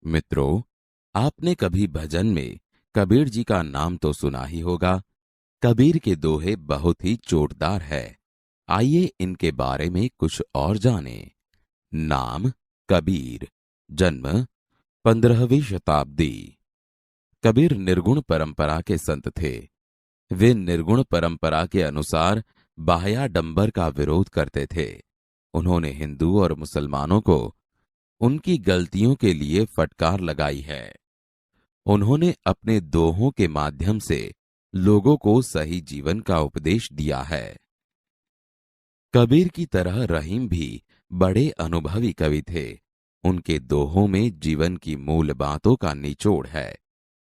मित्रों, आपने कभी भजन में कबीर जी का नाम तो सुना ही होगा। कबीर के दोहे बहुत ही चोटदार है। आइए इनके बारे में कुछ और जानें। नाम कबीर, जन्म 15वीं शताब्दी। कबीर निर्गुण परंपरा के संत थे। वे निर्गुण परंपरा के अनुसार बाह्याडंबर का विरोध करते थे। उन्होंने हिंदू और मुसलमानों को उनकी गलतियों के लिए फटकार लगाई है। उन्होंने अपने दोहों के माध्यम से लोगों को सही जीवन का उपदेश दिया है। कबीर की तरह रहीम भी बड़े अनुभवी कवि थे। उनके दोहों में जीवन की मूल बातों का निचोड़ है।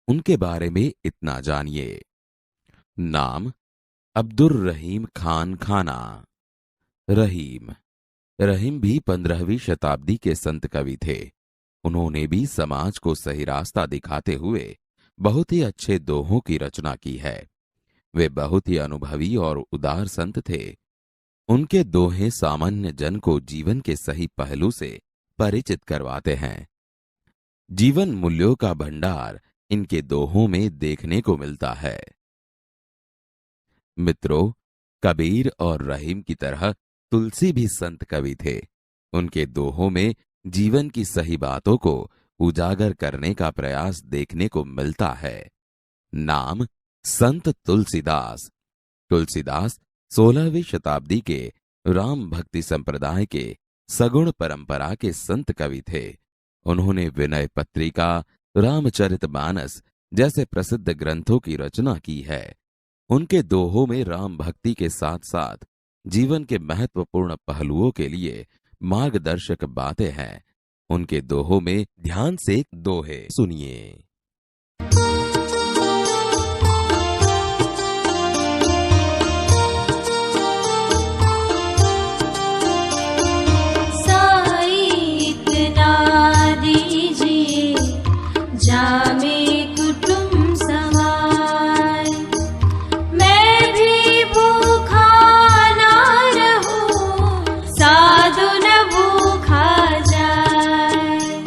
उनके बारे में इतना जानिए। नाम अब्दुर रहीम खान खाना। रहीम रहीम भी 15वीं शताब्दी के संत कवि थे। उन्होंने भी समाज को सही रास्ता दिखाते हुए बहुत ही अच्छे दोहों की रचना की है। वे बहुत ही अनुभवी और उदार संत थे। उनके दोहे सामान्य जन को जीवन के सही पहलू से परिचित करवाते हैं। जीवन मूल्यों का भंडार इनके दोहों में देखने को मिलता है। मित्रों, कबीर और रहीम की तरह तुलसी भी संत कवि थे। उनके दोहों में जीवन की सही बातों को उजागर करने का प्रयास देखने को मिलता है। नाम संत तुलसीदास। तुलसीदास 16वीं शताब्दी के राम भक्ति संप्रदाय के सगुण परंपरा के संत कवि थे। उन्होंने विनय पत्रिका, रामचरितमानस जैसे प्रसिद्ध ग्रंथों की रचना की है। उनके दोहों में राम भक्ति के साथ साथ जीवन के महत्वपूर्ण पहलुओं के लिए मार्गदर्शक बातें हैं। उनके दोहों में ध्यान से दोहे सुनिए। जामे कुटुम समाय, मैं भी भूखा ना रहूं, साधु न भूखा जाए।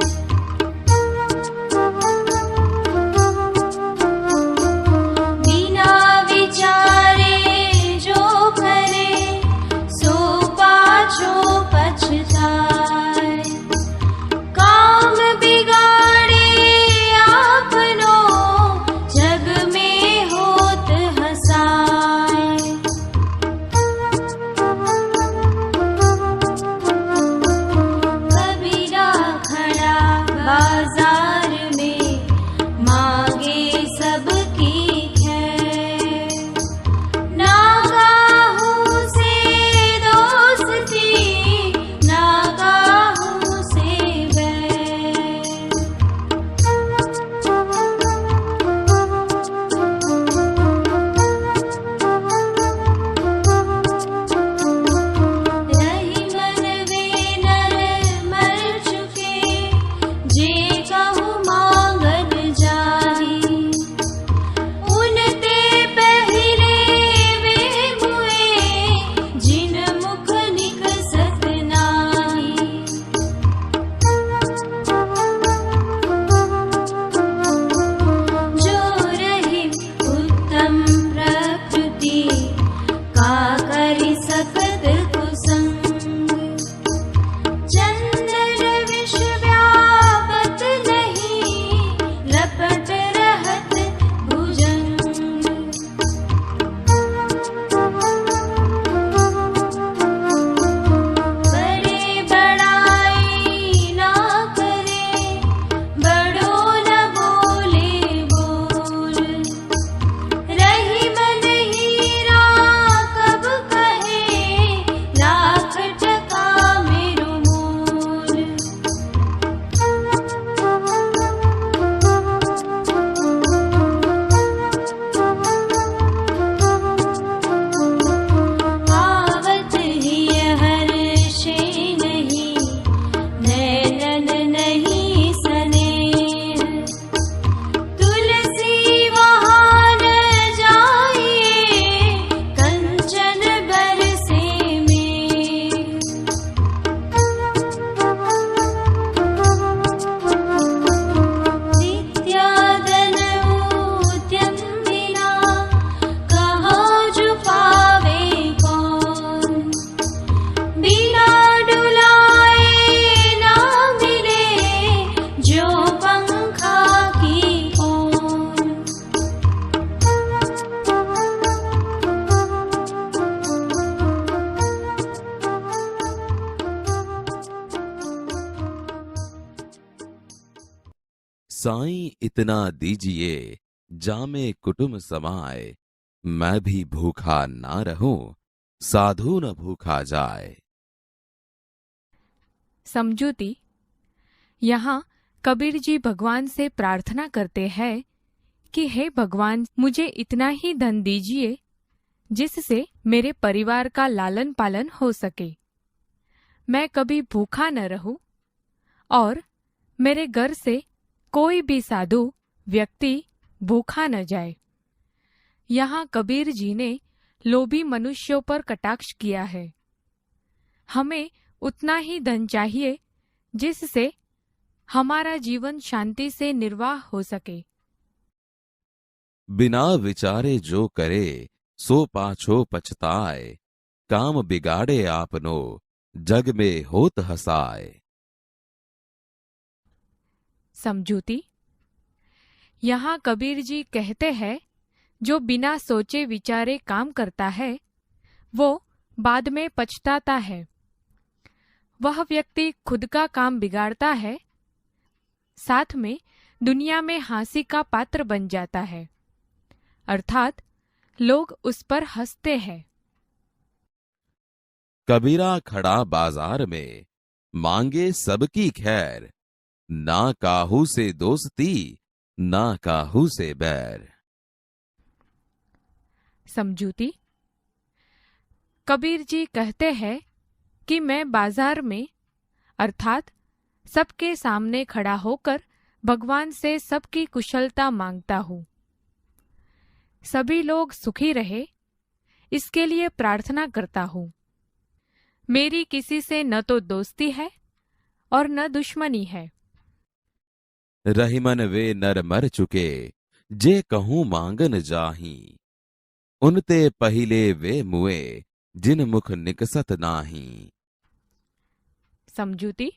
साईं इतना दीजिए जामे कुटुम समाए, मैं भी भूखा ना रहूं, साधु न भूखा जाए। समझूती। यहाँ कबीर जी भगवान से प्रार्थना करते हैं कि हे भगवान, मुझे इतना ही धन दीजिए जिससे मेरे परिवार का लालन पालन हो सके, मैं कभी भूखा न रहूं और मेरे घर से कोई भी साधु व्यक्ति भूखा न जाए। यहाँ कबीर जी ने लोभी मनुष्यों पर कटाक्ष किया है। हमें उतना ही धन चाहिए जिससे हमारा जीवन शांति से निर्वाह हो सके। बिना विचारे जो करे सो पाछो पछताए, काम बिगाड़े आपनो जग में होत हसाए। समझूती। यहाँ कबीर जी कहते हैं, जो बिना सोचे विचारे काम करता है वो बाद में पछताता है। वह व्यक्ति खुद का काम बिगाड़ता है, साथ में दुनिया में हंसी का पात्र बन जाता है, अर्थात लोग उस पर हंसते हैं। कबीरा खड़ा बाजार में मांगे सबकी खैर, ना काहू से दोस्ती ना काहू से बैर। समझूती। कबीर जी कहते हैं कि मैं बाजार में अर्थात सबके सामने खड़ा होकर भगवान से सबकी कुशलता मांगता हूँ। सभी लोग सुखी रहे इसके लिए प्रार्थना करता हूँ। मेरी किसी से न तो दोस्ती है और न दुश्मनी है। रहीमन वे नर मर चुके, जे कहूं मांगन जाही, उनते पहिले वे मुए, जिन मुख निकसत नाही। समझूती।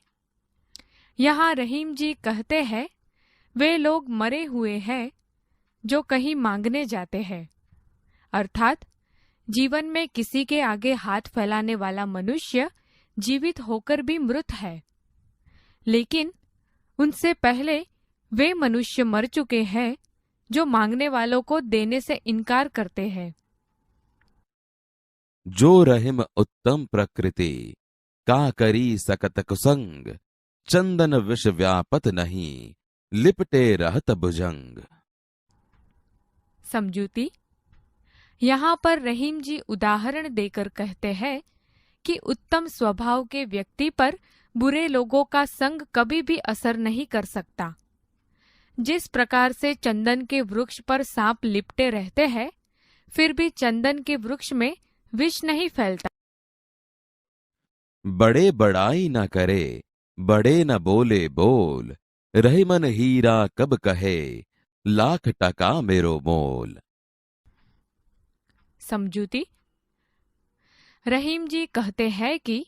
यहाँ रहीम जी कहते हैं, वे लोग मरे हुए हैं जो कहीं मांगने जाते हैं, अर्थात जीवन में किसी के आगे हाथ फैलाने वाला मनुष्य जीवित होकर भी मृत है, लेकिन उनसे पहले वे मनुष्य मर चुके हैं जो मांगने वालों को देने से इनकार करते हैं। जो रहीम उत्तम प्रकृति, का करी सकत कुसंग, चंदन विष व्यापत नहीं, लिपटे रहत भुजंग। समझूती। यहाँ पर रहीम जी उदाहरण देकर कहते हैं कि उत्तम स्वभाव के व्यक्ति पर बुरे लोगों का संग कभी भी असर नहीं कर सकता। जिस प्रकार से चंदन के वृक्ष पर सांप लिपटे रहते हैं, फिर भी चंदन के वृक्ष में विष नहीं फैलता। बड़े बड़ाई न करे, बड़े न बोले बोल, रहीमन हीरा कब कहे, लाख टका मेरो मोल। समझूती। रहीम जी कहते हैं कि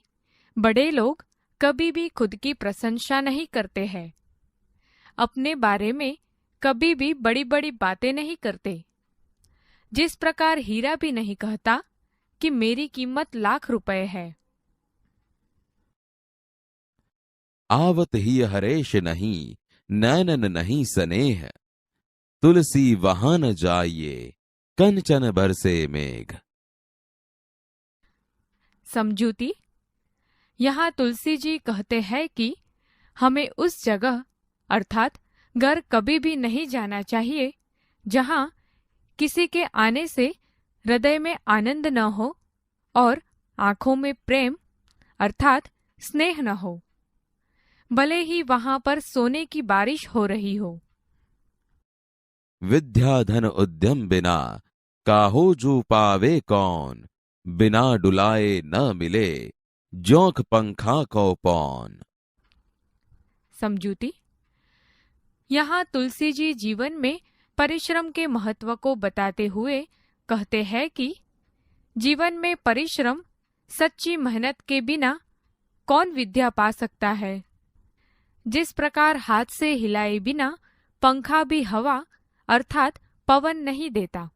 बड़े लोग कभी भी खुद की प्रशंसा नहीं करते हैं, अपने बारे में कभी भी बड़ी बड़ी बातें नहीं करते। जिस प्रकार हीरा भी नहीं कहता कि मेरी कीमत लाख रुपए है। आवत ही हरेश नहीं, नैनन नहीं स्नेह, तुलसी वहां न जाइए, कंचन बरसे मेघ। समझूती। यहाँ तुलसी जी कहते हैं कि हमें उस जगह अर्थात घर कभी भी नहीं जाना चाहिए जहाँ किसी के आने से हृदय में आनंद न हो और आंखों में प्रेम अर्थात स्नेह न हो, भले ही वहां पर सोने की बारिश हो रही हो। विद्या धन उद्यम बिना, काहो जो पावे कौन, बिना डुलाए न मिले, जोंक पंखा को पौन। समझूती। यहाँ तुलसी जी जीवन में परिश्रम के महत्व को बताते हुए कहते हैं कि जीवन में परिश्रम, सच्ची मेहनत के बिना कौन विद्या पा सकता है। जिस प्रकार हाथ से हिलाए बिना पंखा भी हवा अर्थात पवन नहीं देता।